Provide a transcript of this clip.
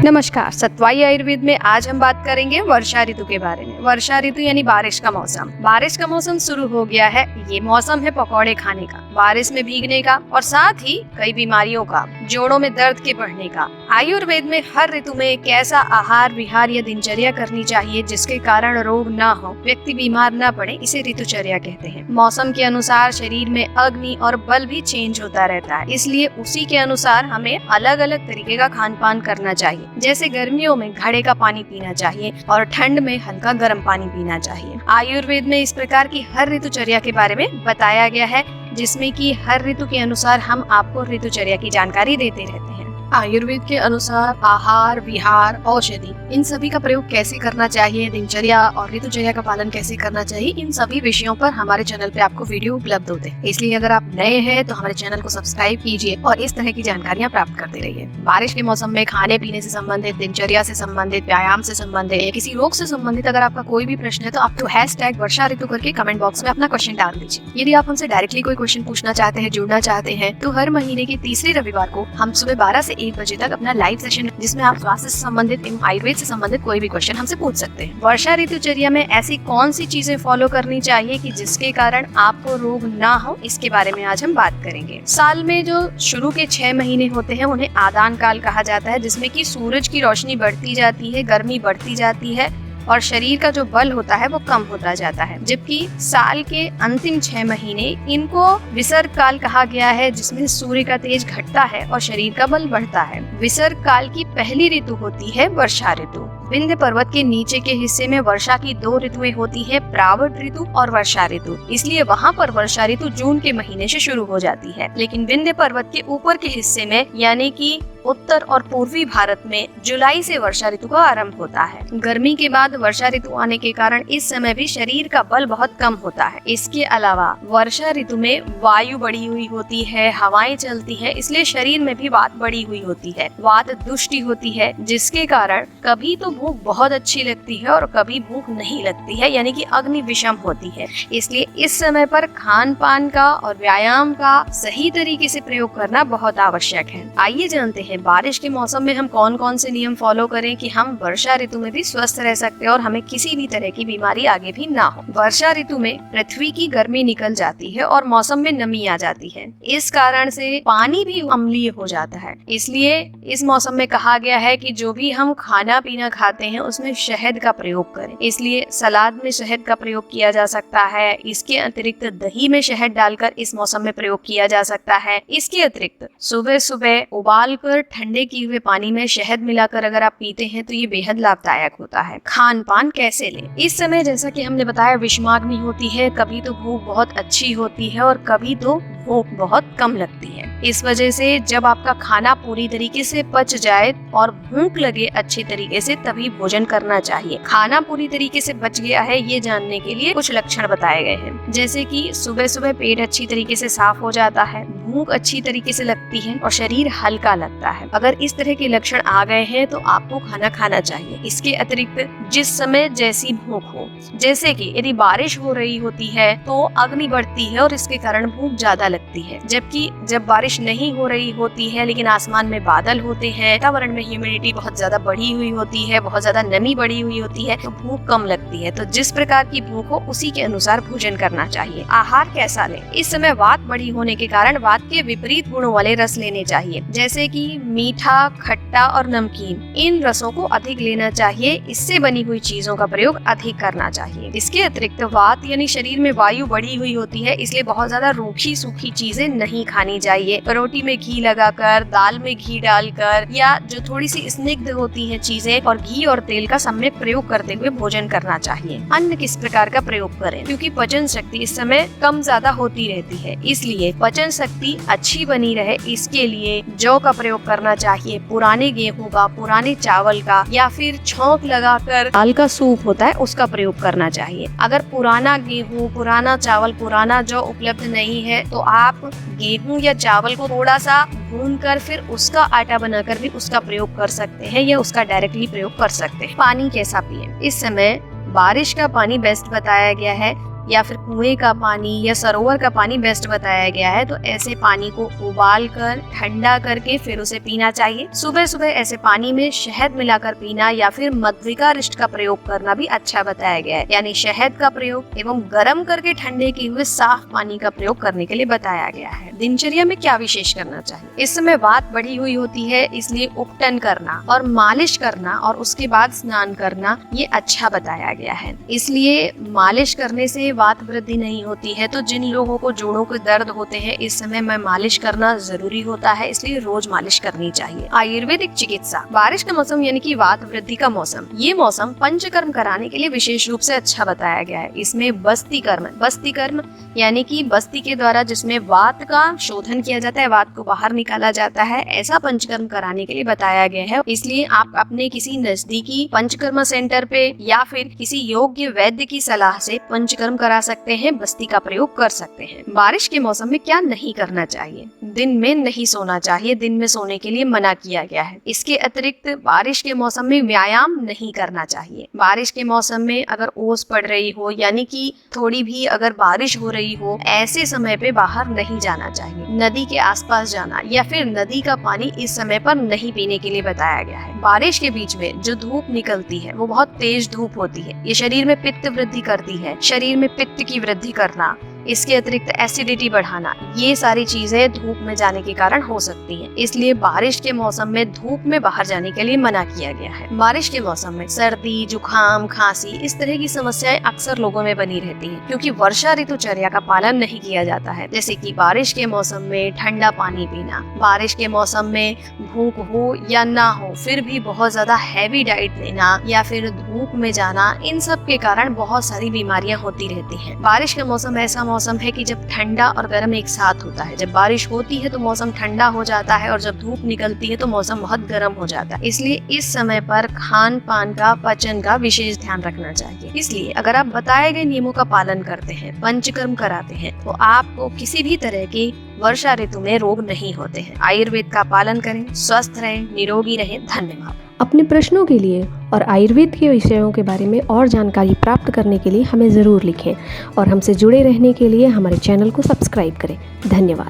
नमस्कार। सतवाई आयुर्वेद में आज हम बात करेंगे वर्षा ऋतु के बारे में। वर्षा ऋतु यानी बारिश का मौसम। बारिश का मौसम शुरू हो गया है। ये मौसम है पकौड़े खाने का, बारिश में भीगने का और साथ ही कई बीमारियों का, जोड़ों में दर्द के बढ़ने का। आयुर्वेद में हर ऋतु में एक ऐसा आहार विहार या दिनचर्या करनी चाहिए जिसके कारण रोग न हो, व्यक्ति बीमार न पड़े, इसे ऋतुचर्या कहते हैं। मौसम के अनुसार शरीर में अग्नि और बल भी चेंज होता रहता है, इसलिए उसी के अनुसार हमें अलग अलग तरीके का खान पान करना चाहिए। जैसे गर्मियों में घड़े का पानी पीना चाहिए और ठंड में हल्का गर्म पानी पीना चाहिए। आयुर्वेद में इस प्रकार की हर ऋतुचर्या के बारे में बताया गया है, जिसमें कि हर ऋतु के अनुसार हम आपको ऋतुचर्या की जानकारी देते रहते हैं। आयुर्वेद के अनुसार आहार विहार औषधि इन सभी का प्रयोग कैसे करना चाहिए, दिनचर्या और ऋतुचर्या का पालन कैसे करना चाहिए, इन सभी विषयों पर हमारे चैनल पे आपको वीडियो उपलब्ध होते हैं। इसलिए अगर आप नए हैं तो हमारे चैनल को सब्सक्राइब कीजिए और इस तरह की जानकारियाँ प्राप्त करते रहिए। बारिश के मौसम में खाने पीने से संबंधित, दिनचर्या से संबंधित, व्यायाम से संबंधित या किसी रोग से संबंधित अगर आपका कोई भी प्रश्न है तो आप #वर्षा ऋतु करके कमेंट बॉक्स में अपना क्वेश्चन डाल दीजिए। यदि आप हमसे डायरेक्टली कोई क्वेश्चन पूछना चाहते हैं, जुड़ना चाहते हैं, तो हर महीने के तीसरे रविवार को हम सुबह 12 से 1 बजे तक अपना लाइव सेशन, जिसमें आप स्वास्थ्य से संबंधित एवं आयुर्वेद से संबंधित कोई भी क्वेश्चन हमसे पूछ सकते हैं। वर्षा ऋतुचर्या में ऐसी कौन सी चीजें फॉलो करनी चाहिए कि जिसके कारण आपको रोग ना हो, इसके बारे में आज हम बात करेंगे। साल में जो शुरू के 6 महीने होते हैं उन्हें आदान काल कहा जाता है, जिसमें कि सूरज की रोशनी बढ़ती जाती है, गर्मी बढ़ती जाती है और शरीर का जो बल होता है वो कम होता जाता है। जबकि साल के अंतिम 6 महीने इनको विसर्ग काल कहा गया है, जिसमें सूर्य का तेज घटता है और शरीर का बल बढ़ता है। विसर्ग काल की पहली ऋतु होती है वर्षा ऋतु। विंध्य पर्वत के नीचे के हिस्से में वर्षा की 2 ऋतुएं होती है, प्रावट ऋतु और वर्षा ऋतु। इसलिए वहाँ पर वर्षा ऋतु जून के महीने से शुरू हो जाती है। लेकिन विंध्य पर्वत के ऊपर के हिस्से में यानी कि उत्तर और पूर्वी भारत में जुलाई से वर्षा ऋतु का आरंभ होता है। गर्मी के बाद वर्षा ऋतु आने के कारण इस समय भी शरीर का बल बहुत कम होता है। इसके अलावा वर्षा ऋतु में वायु बढ़ी हुई होती है, हवाएं चलती है, इसलिए शरीर में भी वात बढ़ी हुई होती है, वात दुष्टि होती है, जिसके कारण कभी तो भूख बहुत अच्छी लगती है और कभी भूख नहीं लगती है, यानी कि अग्नि विषम होती है। इसलिए इस समय पर खान पान का और व्यायाम का सही तरीके से प्रयोग करना बहुत आवश्यक है। आइए जानते हैं बारिश के मौसम में हम कौन कौन से नियम फॉलो करें कि हम वर्षा ऋतु में भी स्वस्थ रह सकते हैं और हमें किसी भी तरह की बीमारी आगे भी ना हो। वर्षा ऋतु में पृथ्वी की गर्मी निकल जाती है और मौसम में नमी आ जाती है। इस कारण से पानी भी अम्लीय हो जाता है। इसलिए इस मौसम में कहा गया है कि जो भी हम खाना पीना खाते हैं उसमें शहद का प्रयोग करें। इसलिए सलाद में शहद का प्रयोग किया जा सकता है। इसके अतिरिक्त दही में शहद डालकर इस मौसम में प्रयोग किया जा सकता है। इसके अतिरिक्त सुबह सुबह उबाल कर ठंडे किए हुए पानी में शहद मिलाकर अगर आप पीते हैं तो ये बेहद लाभदायक होता है। खान पान कैसे लें? इस समय जैसा कि हमने बताया विषमाग्नि होती है, कभी तो भूख बहुत अच्छी होती है और कभी तो भूख बहुत कम लगती है। इस वजह से जब आपका खाना पूरी तरीके से पच जाए और भूख लगे अच्छी तरीके से, तभी भोजन करना चाहिए। खाना पूरी तरीके से पच गया है ये जानने के लिए कुछ लक्षण बताए गए हैं, जैसे कि सुबह सुबह पेट अच्छी तरीके से साफ हो जाता है, भूख अच्छी तरीके से लगती है और शरीर हल्का लगता है। अगर इस तरह के लक्षण आ गए हैं तो आपको खाना खाना चाहिए। इसके अतिरिक्त जिस समय जैसी भूख हो, जैसे कि यदि बारिश हो रही होती है तो अग्नि बढ़ती है और इसके कारण भूख ज्यादा लगती है। जबकि जब बारिश नहीं हो रही होती है लेकिन आसमान में बादल होते हैं, वातावरण में ह्यूमिडिटी बहुत ज्यादा बढ़ी हुई होती है, बहुत ज्यादा नमी बढ़ी हुई होती है, तो भूख कम लगती है। तो जिस प्रकार की भूख हो उसी के अनुसार भोजन करना चाहिए। आहार कैसा लें? इस समय वात बढ़ी होने के कारण वात के विपरीत गुणों वाले रस लेने चाहिए, जैसे कि मीठा, खट्टा और नमकीन। इन रसों को अधिक लेना चाहिए। इससे बनी हुई चीजों का प्रयोग अधिक करना चाहिए। इसके अतिरिक्त वात यानी शरीर में वायु बढ़ी हुई होती है, इसलिए बहुत ज्यादा रूखी सूखी चीजें नहीं खानी चाहिए। रोटी में घी लगाकर, दाल में घी डालकर या जो थोड़ी सी स्निग्ध होती है चीजें, और घी और तेल का सम्यक प्रयोग करते हुए भोजन करना चाहिए। अन्न किस प्रकार का प्रयोग करें? क्योंकि पचन शक्ति इस समय कम ज्यादा होती रहती है, इसलिए पचन शक्ति अच्छी बनी रहे इसके लिए जौ का प्रयोग करना चाहिए, पुराने गेहूं का, पुराने चावल का, या फिर छौंक लगाकर दाल का सूप होता है उसका प्रयोग करना चाहिए। अगर पुराना गेहूं, पुराना चावल, पुराना जौ उपलब्ध नहीं है तो आप गेहूं या चावल को थोड़ा सा भूनकर फिर उसका आटा बनाकर भी उसका प्रयोग कर सकते हैं या उसका डायरेक्टली प्रयोग कर सकते हैं। पानी कैसा पिए? इस समय बारिश का पानी बेस्ट बताया गया है। या फिर कुएं का पानी या सरोवर का पानी बेस्ट बताया गया है। तो ऐसे पानी को उबाल कर ठंडा करके फिर उसे पीना चाहिए। सुबह सुबह ऐसे पानी में शहद मिलाकर पीना या फिर मधुरिका रिष्ट का प्रयोग करना भी अच्छा बताया गया है। यानी शहद का प्रयोग एवं गर्म करके ठंडे किए हुए साफ पानी का प्रयोग करने के लिए बताया गया है। दिनचर्या में क्या विशेष करना चाहिए? इस समय वात बढ़ी हुई होती है, इसलिए उपटन करना और मालिश करना और उसके बाद स्नान करना ये अच्छा बताया गया है। इसलिए मालिश करने से वात वृद्धि नहीं होती है। तो जिन लोगों को जोड़ों के दर्द होते हैं इस समय में मालिश करना जरूरी होता है, इसलिए रोज मालिश करनी चाहिए। आयुर्वेदिक चिकित्सा, बारिश का मौसम यानी कि वात वृद्धि का मौसम, ये मौसम पंचकर्म कराने के लिए विशेष रूप से अच्छा बताया गया है। इसमें बस्ती कर्म यानी कि बस्ती के द्वारा जिसमें वात का शोधन किया जाता है, वात को बाहर निकाला जाता है, ऐसा पंचकर्म कराने के लिए बताया गया है। इसलिए आप अपने किसी नजदीकी पंचकर्म सेंटर पे या फिर किसी योग्य वैद्य की सलाह से पंचकर्म करा सकते हैं, बस्ती का प्रयोग कर सकते हैं। बारिश के मौसम में क्या नहीं करना चाहिए? दिन में नहीं सोना चाहिए, दिन में सोने के लिए मना किया गया है। इसके अतिरिक्त बारिश के मौसम में व्यायाम नहीं करना चाहिए। बारिश के मौसम में अगर ओस पड़ रही हो यानी कि थोड़ी भी अगर बारिश हो रही हो, ऐसे समय पे बाहर नहीं जाना चाहिए। नदी के आसपास जाना या फिर नदी का पानी इस समय पर नहीं पीने के लिए बताया गया है। बारिश के बीच में जो धूप निकलती है वो बहुत तेज धूप होती है। ये शरीर में पित्त वृद्धि करती है, शरीर में पित्त की वृद्धि करना, इसके अतिरिक्त एसिडिटी बढ़ाना, ये सारी चीजें धूप में जाने के कारण हो सकती हैं। इसलिए बारिश के मौसम में धूप में बाहर जाने के लिए मना किया गया है। बारिश के मौसम में सर्दी, जुकाम, खांसी इस तरह की समस्याएं अक्सर लोगों में बनी रहती हैं, क्योंकि वर्षा ऋतुचर्या का पालन नहीं किया जाता है। जैसे कि बारिश के मौसम में ठंडा पानी पीना, बारिश के मौसम में भूख हो या ना हो फिर भी बहुत ज्यादा हैवी डाइट लेना या फिर धूप में जाना, इन सब के कारण बहुत सारी बीमारियां होती रहती हैं। बारिश का मौसम ऐसा मौसम है कि जब ठंडा और गर्म एक साथ होता है। जब बारिश होती है तो मौसम ठंडा हो जाता है और जब धूप निकलती है तो मौसम बहुत गर्म हो जाता है। इसलिए इस समय पर खान पान का, पचन का विशेष ध्यान रखना चाहिए। इसलिए अगर आप बताए गए नियमों का पालन करते हैं, पंचकर्म कराते हैं, तो आपको किसी भी तरह की वर्षा ऋतु में रोग नहीं होते हैं। आयुर्वेद का पालन करें, स्वस्थ रहें, निरोगी रहें। धन्यवाद। अपने प्रश्नों के लिए और आयुर्वेद के विषयों के बारे में और जानकारी प्राप्त करने के लिए हमें ज़रूर लिखें और हमसे जुड़े रहने के लिए हमारे चैनल को सब्सक्राइब करें। धन्यवाद।